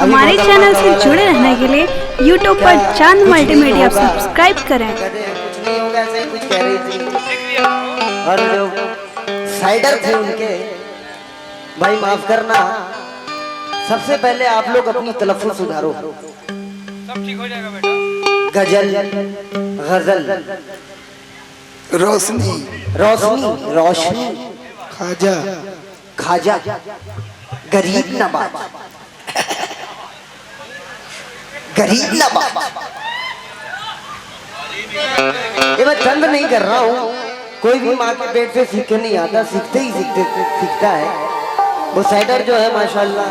हमारे चैनल से जुड़े रहने के लिए YouTube पर चांद मल्टीमीडिया सब्सक्राइब करें। कुछ नहीं होगा, ऐसे ही कुछ कह रही थी। और जो साइडर थे उनके भाई माफ करना, सबसे पहले आप लोग अपनी तलफ्फुज़ सुधारो। सब ठीक हो जाएगा बेटा। गजल, गजल, रोशनी, रोशनी, रोशनी, खाजा, खाजा, गरीब नवाज, गरीब नवाज। ये मैं तंग नहीं कर रहा हूँ, कोई भी माँ के पेट से सीख के नहीं आता, सीखते ही सीखता है। वो साइडर जो है माशाल्लाह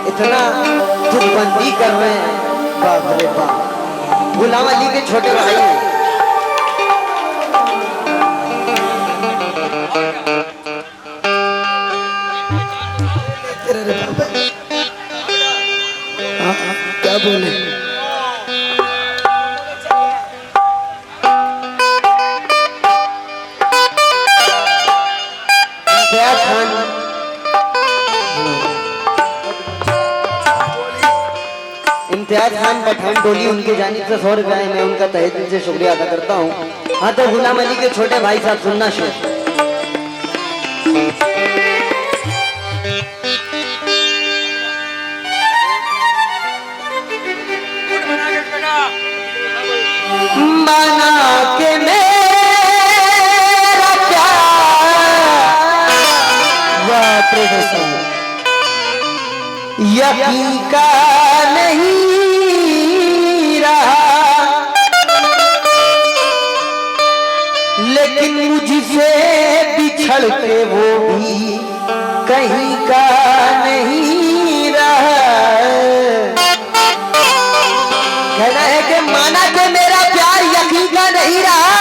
इतना दुर्बंदी कर रहे हैं, बाप रे बाप। गुलाम अली के छोटे भाई हैं। क्या बोले? इम्तियाज खान पठान टोली उनकी जानिब से 100 रुपए मैं उनका तहे दिल से शुक्रिया अदा करता हूँ। हाँ तो गुलाम अली के छोटे भाई साहब सुनना शेर। बना के मेरा प्यार यकीन का नहीं रहा, लेकिन मुझसे बिछड़ के वो भी कहीं का नहीं रहा। कहना है कि माना कि मेरा प्यार यकीन का नहीं रहा,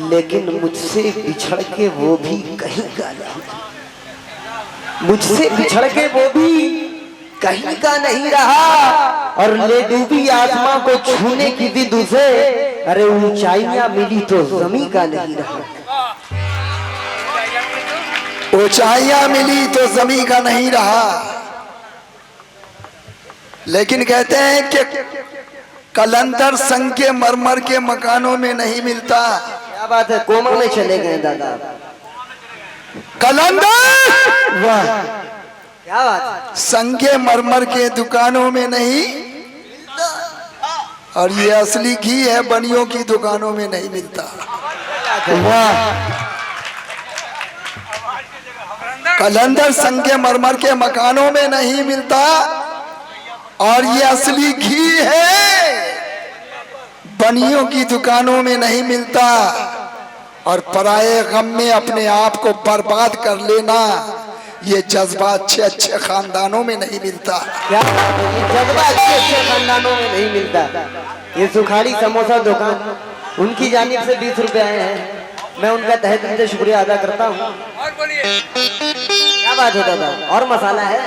लेकिन मुझसे बिछड़ के वो भी कहीं का नहीं, मुझसे बिछड़ के वो भी कहीं का नहीं रहा। और ले डूबी आसमां को छूने की जिद उसे, अरे ऊंचाइयां मिली तो जमीन का नहीं रहा। ऊंचाइयां मिली तो जमीन का नहीं रहा, लेकिन कहते हैं कि कलंदर संग के मरमर के मकानों में नहीं मिलता। क्या बात है, कोमा में चले गए दादा। कलंदर वाह, क्या बात है, संगे मरमर के दुकानों में नहीं, और ये असली घी है बनियों की दुकानों में नहीं मिलता। वाह, कलंदर संगे मरमर के मकानों में नहीं मिलता, और ये असली घी है बनियों की दुकानों में नहीं मिलता। और पराये गम में अपने आप को बर्बाद कर लेना, ये जज्बा अच्छे अच्छे खानदानों में नहीं मिलता। क्या ये जज्बा अच्छे अच्छे खानदानों में नहीं मिलता। ये सुखाड़ी समोसा दुकान उनकी जानिब से 20 रुपए आए हैं, मैं उनका तहे दिल से शुक्रिया अदा करता हूँ। और बोलिए, क्या बात है दादा, और मसाला है।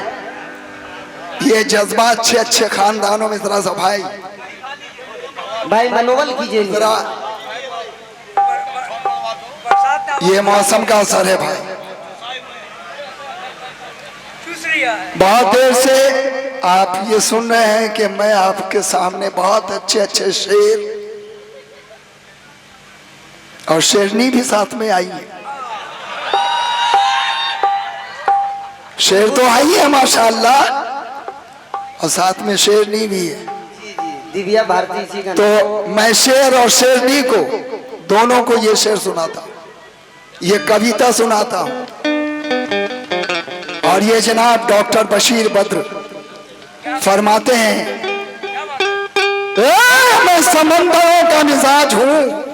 ये जज्बा अच्छे अच्छे खानदानों में, जरा सा भाई मनोबल कीजिए जरा, ये मौसम का असर है भाई। बहुत देर से आप ये सुन रहे हैं कि मैं आपके सामने बहुत अच्छे अच्छे शेर और शेरनी भी साथ में आई है। शेर तो आई है माशाअल्लाह, और साथ में शेरनी भी है। दिव्या भारती जी का तो मैं शेर और शेरनी को दोनों को ये शेर सुनाता हूँ, ये कविता सुनाता हूँ। और ये जनाब डॉक्टर बशीर बद्र फरमाते हैं, मैं समंदरों का मिजाज हूँ।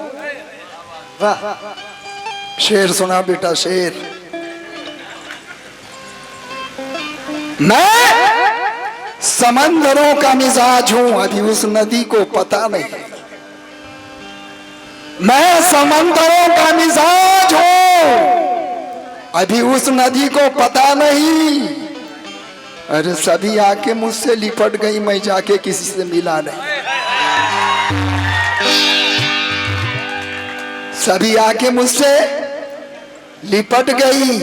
शेर सुना बेटा, शेर। मैं समंदरों का मिजाज हूँ, अभी उस नदी को पता नहीं। मैं समंदरों का मिजाज हूँ, अभी उस नदी को पता नहीं। अरे सभी आके मुझसे लिपट गई, मैं जाके किसी से मिला नहीं। सभी आके मुझसे लिपट गई,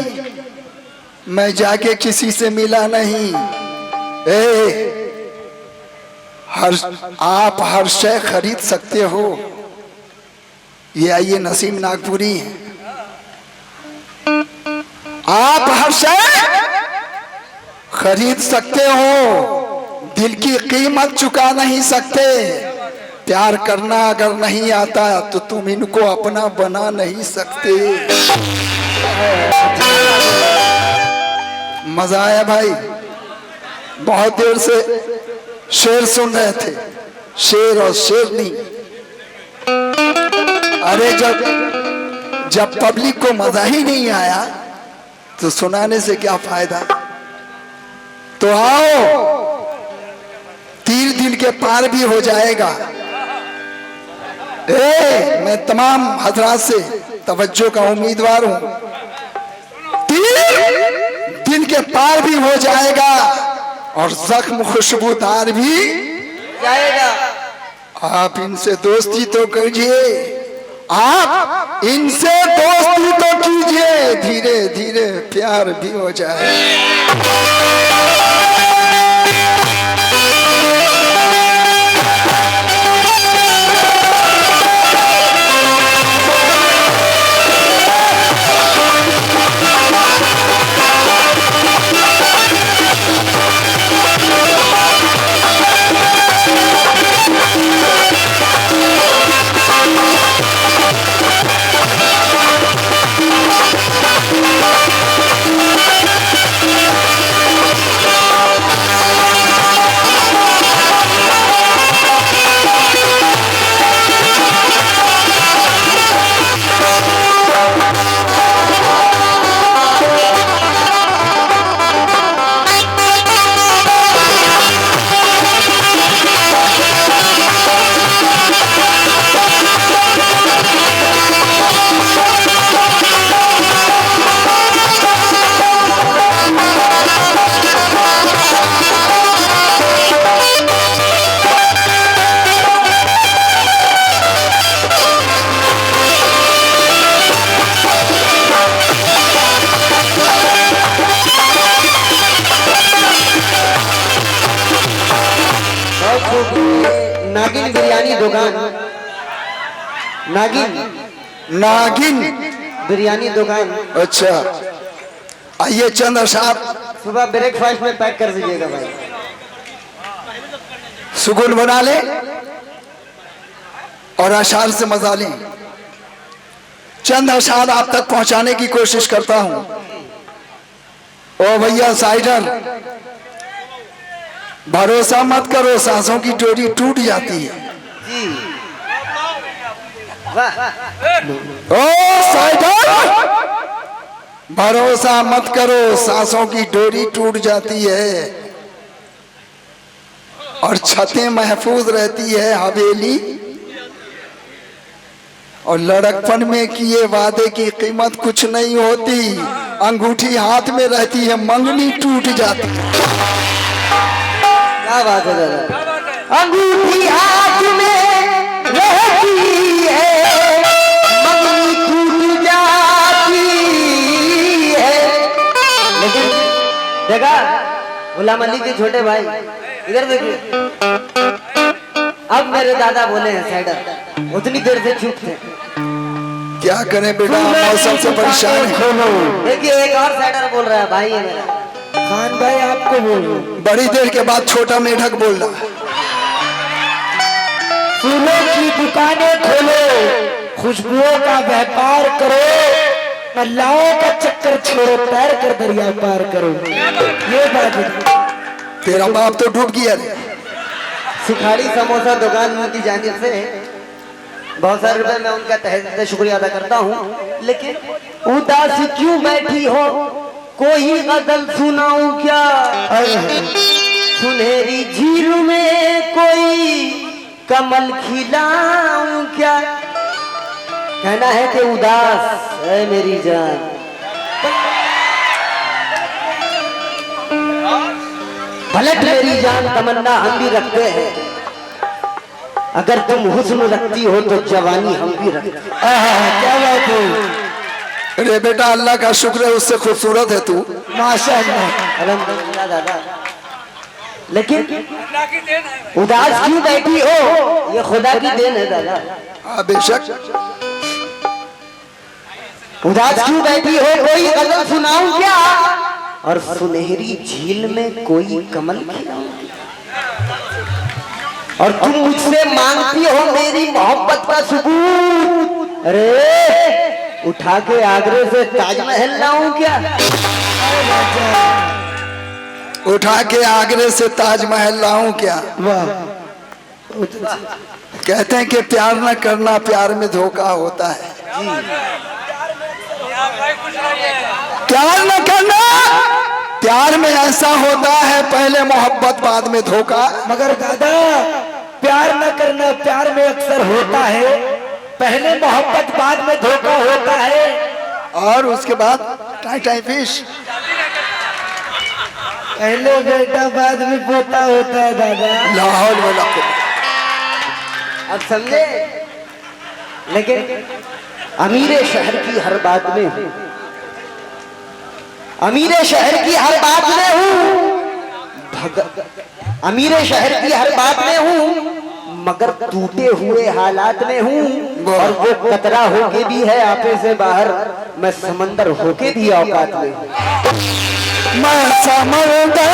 मैं जाके किसी से मिला नहीं। आप हर शय खरीद सकते हो। ये आइए नसीम नागपुरी है। आप हर शय खरीद सकते हो, दिल की कीमत चुका नहीं सकते। प्यार करना अगर नहीं आता तो तुम इनको अपना बना नहीं सकते। मजा आया भाई, बहुत देर से शेर सुन रहे थे, शेर और शेरनी। अरे जब पब्लिक को मजा ही नहीं आया तो सुनाने से क्या फायदा। तो आओ, तीर दिल के पार भी हो जाएगा। मैं तमाम हजरात से तवज्जो का उम्मीदवार हूं। तीर दिल के पार भी हो जाएगा और जख्म खुशबूदार भी जाएगा। आप इनसे दोस्ती तो कीजिए, आप इनसे दोस्ती तो कीजिए, धीरे धीरे प्यार भी हो जाए। नागिन बिरयानी दुकान, नागिन बिरयानी दुकान। अच्छा, आइए चंद अशार सुबह ब्रेकफास्ट में पैक कर दीजिएगा भाई। सुगुन बना ले और अशार से मजा लें। चंद अशार आप तक पहुंचाने की कोशिश करता हूं। ओ भैया साइडर, भरोसा मत करो, सांसों की डोरी टूट जाती है। जी वाह। ओ साइडर, भरोसा मत करो, सांसों की डोरी टूट जाती है और छतें महफूज रहती है हवेली, और लड़कपन में किए वादे की कीमत कुछ नहीं होती। अंगूठी हाथ में रहती है, मंगनी टूट जाती है। क्या बात है दादा। अंगूठी हाथ में रहती है, मंगनी टूट जाती है। लेकिन देखा गुलाम अली के छोटे भाई, इधर देखिए। अब मेरे दादा बोले हैं साइडर, उतनी देर से चुप थे। क्या करें बेटा, मौसम से परेशान है। देखिए एक और साइडर बोल रहा है, भाई है मेरा खान भाई, आपको बोल रहा हूं। बड़ी देर के बाद छोटा मेढक बोल रहा। फूलों की दुकानें खोलो, खुशबुओं का व्यापार करो, अल्लाहों का चक्कर छोड़ो, तैर कर दरिया पार करो। ये बात है। तेरा बाप तो डूब गया रे। सिखाड़ी समोसा दुकान की जानिब से बहुत सारे रुपए मैं उनका तहे दिल से शुक्रिया अदा करता हूँ। लेकिन उदास क्यों बैठी हो, कोई गजल सुनाऊं क्या, सुनहरी झील में कोई कमल खिलाऊं क्या। कहना है कि उदास है मेरी जान, भले मेरी जान तमन्ना हम भी रखते हैं, अगर तुम हुस्न रखती हो तो जवानी हम भी रखते हैं। क्या बात है। अरे बेटा अल्लाह का शुक्र है, उससे खूबसूरत है तू। माशाअल्लाह। अल्हम्दुलिल्लाह दादा। लेकिन अल्लाह की देन है भाई। उदास क्यों बैठी हो? ये खुदा की देन है दादा। हाँ बेशक। उदास क्यों बैठी हो? कोई गजल सुनाऊं क्या? और सुनहरी झील में कोई कमल खिलाऊं? और तुम मुझसे मांगती हो मेरी मोहब्बत का सबूत। अरे उठा के आगरे से ताजमहल लाऊं क्या? उठा के आगरे से ताजमहल लाऊं क्या? वाह। कहते हैं कि प्यार न करना प्यार में धोखा होता है। यहाँ भाई कुछ नहीं है। प्यार न करना प्यार में ऐसा होता है, पहले मोहब्बत बाद में धोखा। मगर दादा प्यार न करना प्यार में अक्सर होता है, पहले मोहब्बत बाद में धोखा होता है। और उसके बाद टाई टाई फिश। पहले बेटा बाद में पोता होता है दादा। लाहौल वाला अब समझे? लेकिन अमीरे शहर की हर बात में हूँ, अमीरे शहर की हर बात में हूँ, अमीरे शहर की हर बात में हूँ, मगर टूटे हुए हालात में हूँ। और वो कतरा होके भी है आपे से बाहर, मैं समंदर होके भी औकात में हूँ। मैं समंदर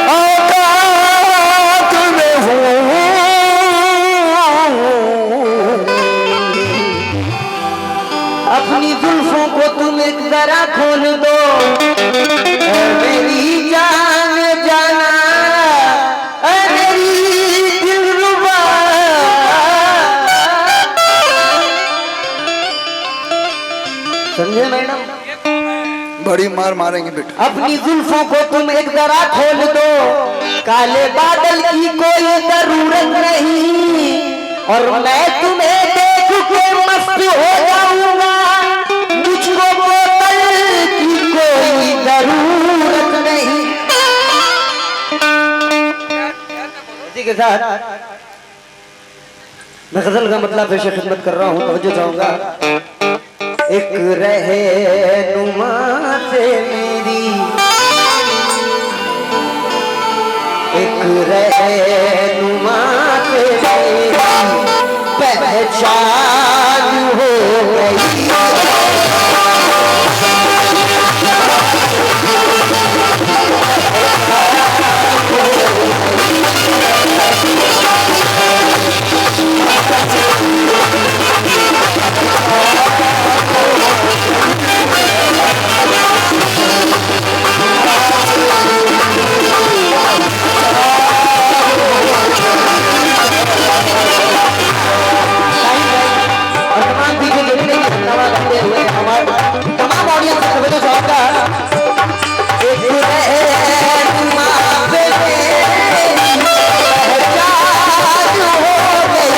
औकात में हूँ। अपनी जुल्फों को तुम एक जरा खोल दो, मेरी जान जाना, मेरी दिलरुबा। समझे मैडम? बड़ी मार मारेंगे बेटा। अपनी जुल्फों को तुम एक जरा खोल दो, काले बादल की कोई जरूरत नहीं, और मैं तुम्हें देख के मस्त हो जाऊंगा। मुझको बोतल की कोई जरूरत नहीं। इसी के साथ मैं गजल का मतलब पेश खिदमत कर रहा हूँ, तवज्जो चाहूंगा। एक रहनुमा से मेरी, एक रहनुमा से मेरी पहचान हो गई। तमाम ऑडियंस को शौक का एक रहनुमा पे मेरी पहचान हो गई।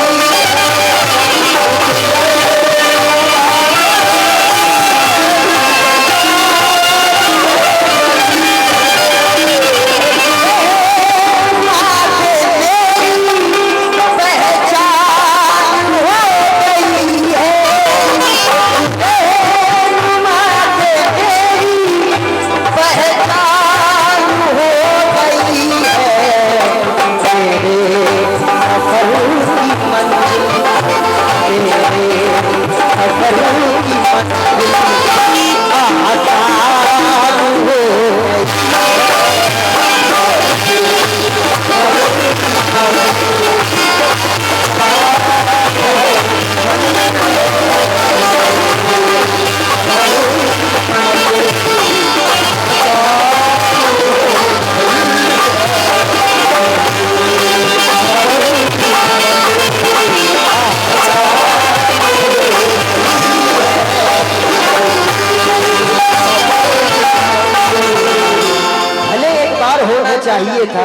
चाहिए था,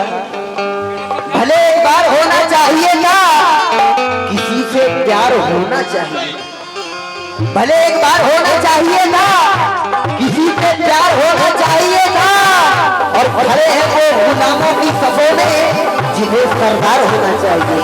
भले एक बार होना चाहिए था, किसी से प्यार होना चाहिए, भले एक बार होना चाहिए था, किसी से प्यार होना चाहिए था। और खड़े हैं वो गुलामों की सफों में जिन्हें सरदार होना चाहिए।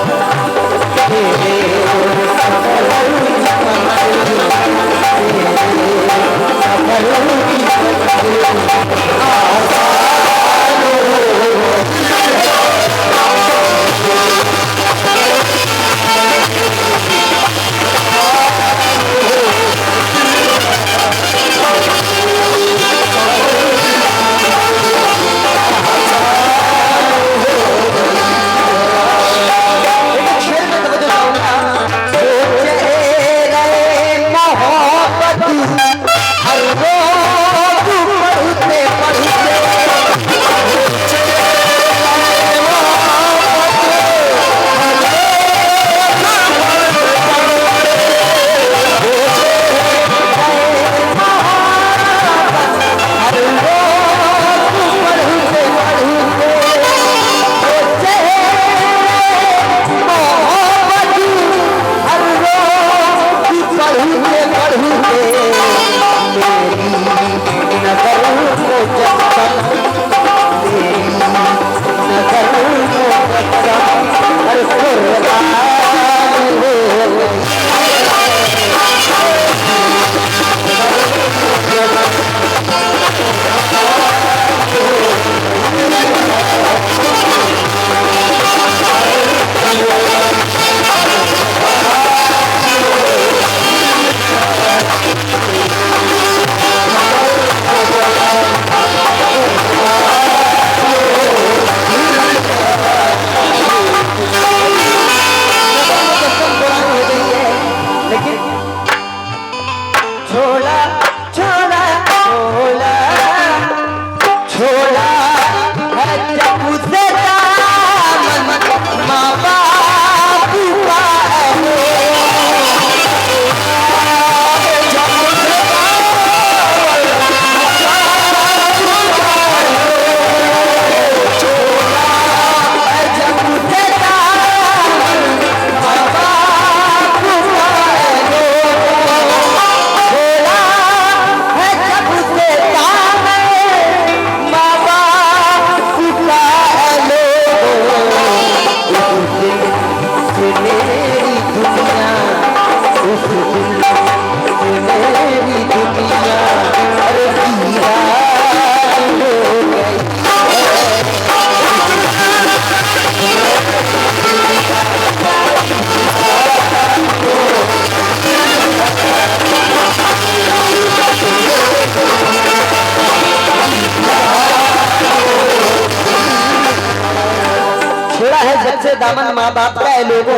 दामन माँ बाप का है लोगों,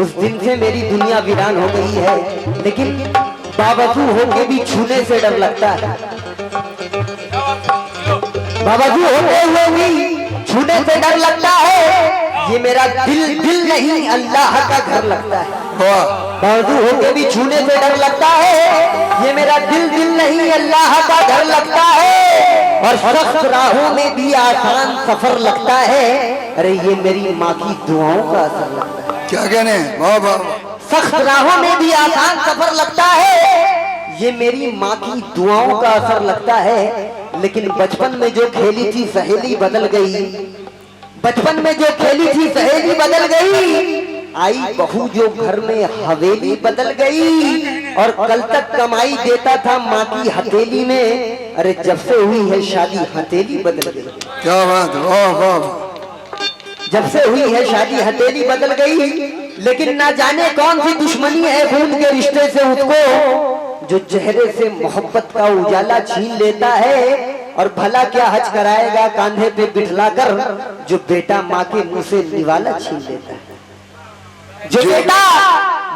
उस दिन से मेरी दुनिया वीरान हो गई है। लेकिन बावजूद होके भी छूने से डर लगता है, बावजूद होते हुए भी छूने से डर लगता है। ये मेरा दिल नहीं अल्लाह का घर लगता है। बावजूद होके भी छूने से डर लगता है। ये मेरा दिल नहीं अल्लाह का घर लगता है। और सख्त राहों में भी आसान सफर लगता है। अरे ये मेरी माँ की दुआओं का असर लगता है। क्या कहने, वाह वाह। सख्त राहों में भी आसान सफर लगता है। ये मेरी माँ की दुआओं का असर लगता है। लेकिन बचपन में जो खेली थी सहेली बदल गई, बचपन में जो खेली थी सहेली बदल गई। आई बहू जो घर में हवेली बदल गई। और कल तक कमाई देता था माँ की हथेली में। अरे जब से हुई है शादी हथेली बदल गई। क्या बात, वाह वाह। जब से हुई है शादी हथेली बदल गई। लेकिन ना जाने कौन सी दुश्मनी है खून के रिश्ते से उसको, जो चेहरे से मोहब्बत का उजाला छीन लेता है। और भला क्या हज कराएगा कांधे पे बिठलाकर, जो बेटा माँ के मुंह से निवाला छीन लेता है। जो बेटा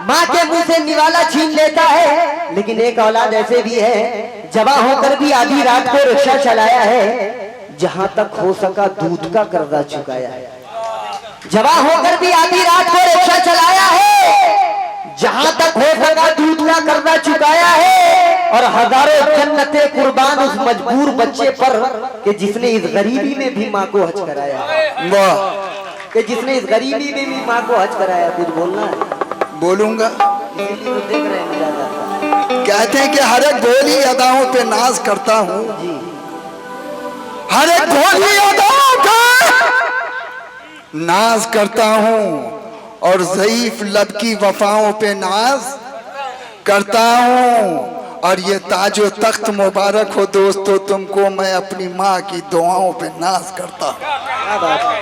माँ के मुंह से निवाला छीन लेता है। लेकिन एक औलाद ऐसे भी है, जवां होकर भी आधी रात को रिक्शा चलाया है। जहां तक हो सका दूध का कर्जा चुकाया है। जवां होकर भी आधी रात को रिक्शा चलाया है। जहां तक हो सका दूध का कर्जा चुकाया है। और हजारों जन्नतें कुर्बान उस मजबूर बच्चे पर कि जिसने इस गरीबी में भी माँ को हज कराया। वाह, कि जिसने इस गरीबी में भी माँ को हज कराया। कुछ बोलना है? बोलूंगा। इसीलिए तो देख रहे हैं मजा आता है। कहते हैं कि हर एक भोली अदाओं पे नाज करता हूँ। जी हर एक भोली अदाओं पे नाज करता हूँ। और ज़ईफ लब की वफाओं पे नाज करता हूँ। और ये ताजो तख्त मुबारक हो दोस्तों तुमको, मैं अपनी माँ की दुआओं पे नाज करता हूँ। क्या बात है।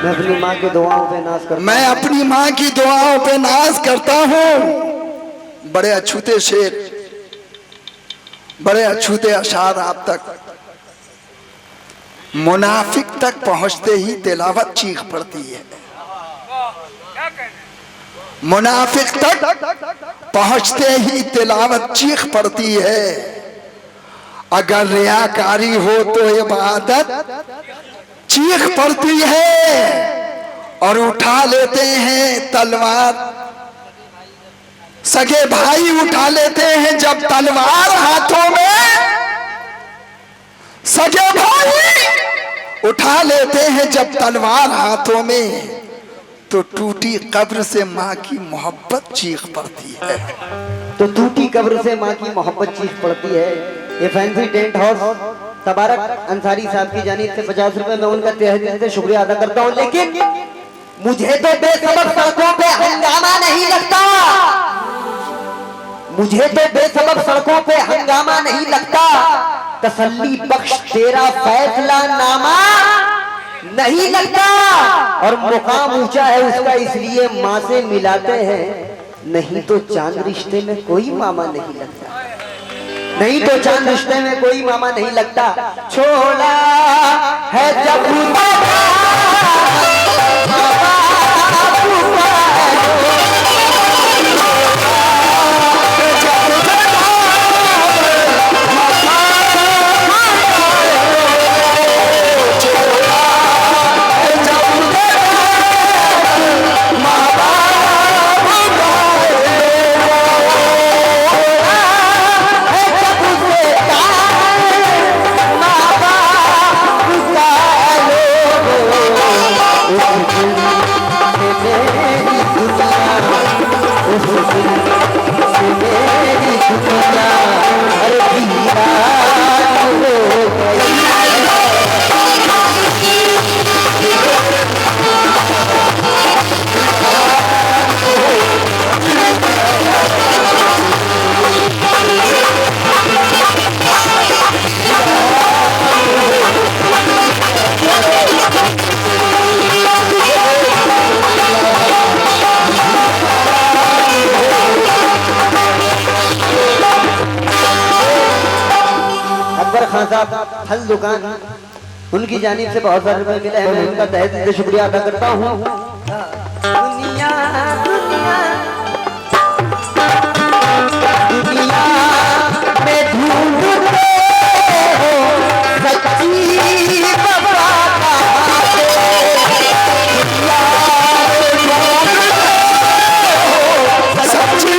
मैं अपनी माँ की दुआओं पे नाज करता मैं अपनी माँ की दुआओं पे नाज करता हूँ। बड़े अछूते शेर, बड़े अछूते अशार आप तक। मुनाफिक तक पहुंचते ही तिलावत चीख पड़ती है। क्या कहना मुनाफिक तक पहुंचते ही तिलावत चीख पड़ती है। अगर रियाकारी हो तो इबादत चीख पड़ती है। और उठा लेते हैं तलवार, सगे भाई उठा लेते हैं जब तलवार हाथों में। सगे भाई उठा लेते हैं जब तलवार हाथों में, तो टूटी कब्र से माँ की मोहब्बत चीख पड़ती है। तो टूटी कब्र से माँ की मोहब्बत चीख पड़ती है। ये फैंसी टेंट हाउस तबारक अंसारी साहब की जानिब से 50 रुपए मैं उनका तहे दिल से शुक्रिया अदा करता हूँ। लेकिन मुझे तो बेसबब सड़कों पे हंगामा नहीं लगता, मुझे तो बेसबब सड़कों पे हंगामा नहीं लगता। तसल्ली बख्श तेरा फैसला नामा नहीं लगता। और मुकाम ऊंचा है उसका इसलिए माँ से मिलाते हैं, नहीं तो चांद रिश्ते में कोई मामा नहीं लगता, नहीं तो चांद रिश्ते में कोई मामा नहीं लगता। छोड़ा है जब खान साहब फल दुकान उनकी जानिब से बहुत सारे रुपए मिले हैं, मैं उनका तहे दिल से शुक्रिया अदा करता हूँ। दुनिया दुनिया दुनिया में ढूंढते हो सच्ची वफा कहाँ से, दुनिया में ढूंढते हो सच्ची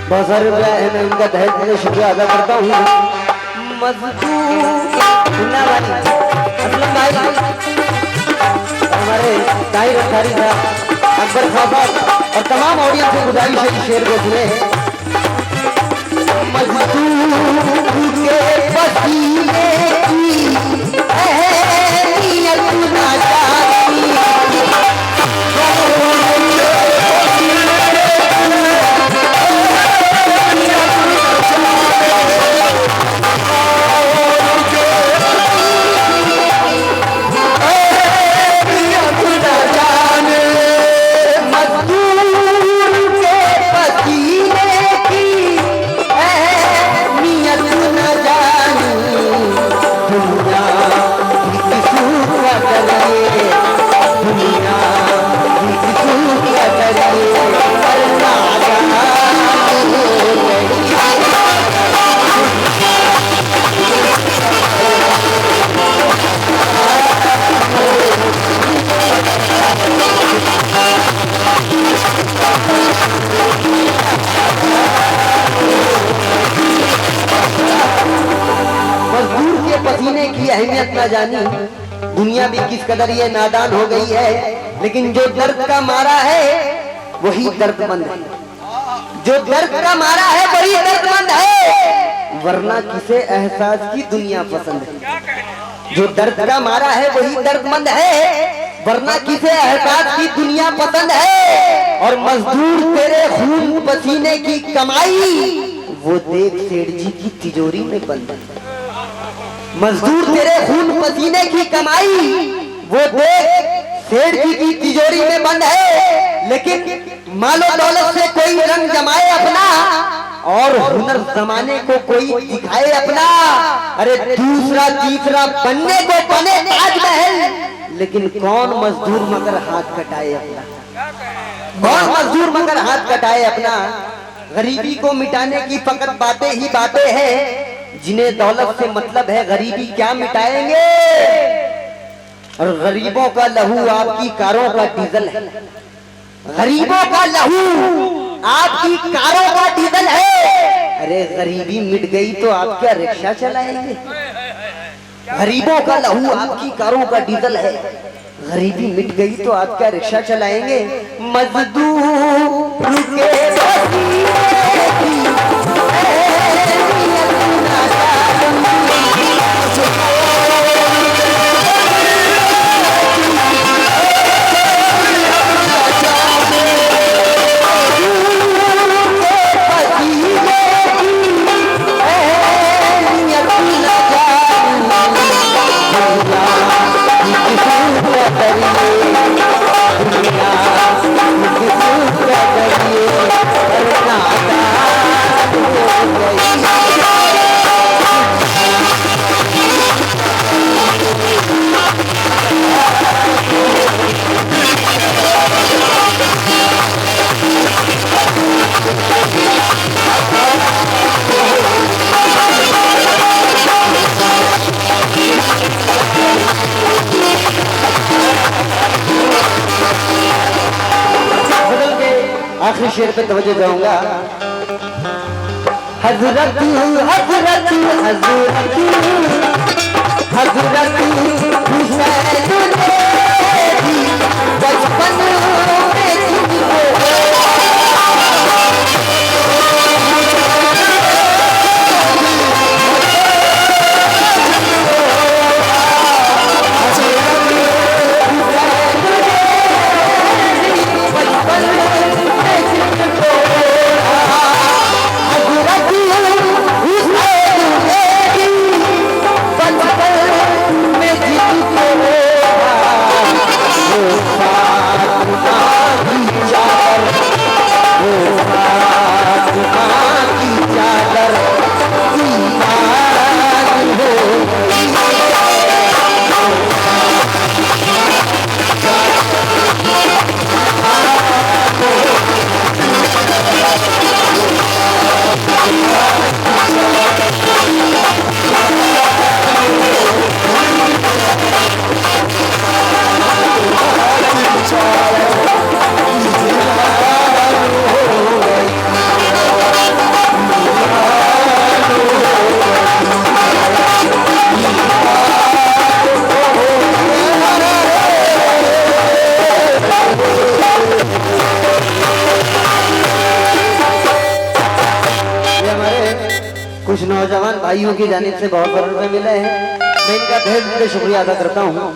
बहुत सारे रुपया है, मैं उनका तहे दिल से शुक्रिया अदा करता हूँ। असलम भाई हमारे ताहिर अंसारी साहब, अकबर खान साहब और तमाम ऑडियंस से गुजारिश है कि शेर को सुने। मजदूर के पसीने की अहमियत ना जानी, की अहमियत ना जानी, दुनिया भी किस कदर ये नादान हो गई है, लेकिन जो दर्द का मारा है वही दर्दमंद है, जो दर्द का मारा है वही दर्दमंद है, वरना किसे एहसास की दुनिया पसंद है। जो दर्द का मारा है वही दर्दमंद है, वरना किसे एहसास की दुनिया पसंद है। और मजदूर तेरे खून पसीने की कमाई वो देख सेठ जी की तिजोरी में बंद है। मजदूर तेरे खून पसीने की कमाई वो देख सेठ जी की तिजोरी में बंद है, लेकिन मालो दौलत से कोई रंग जमाए अपना और हुनर जमाने को कोई दिखाए अपना। अरे दूसरा तीसरा बनने को बने ताजमहल, लेकिन कौन मजदूर मगर हाथ कटाए अपना, कौन मजदूर मगर हाथ कटाए अपना। गरीबी को मिटाने की फकत बातें ही बातें हैं, जिन्हें दौलत से मतलब है गरीबी क्या मिटाएंगे। और गरीबों का लहू आपकी कारों का डीजल है, गरीबों का लहू आपकी कारों का डीजल है। अरे गरीबी मिट गई तो आप क्या रिक्शा चलाएंगे। गरीबों का लहू आपकी कारों का डीजल है, गरीबी मिट गई तो आप क्या रिक्शा चलाएंगे। मजदूर के आखिरी शेर पे तवज्जो दूंगा। हजरत हजरत हजरत हजरत हुसैन ने बचपन में तुझको कुछ नौजवान भाइयों की जानिब से बहुत रुपए मिले हैं, मैं इनका तहे दिल से शुक्रिया अदा करता हूँ।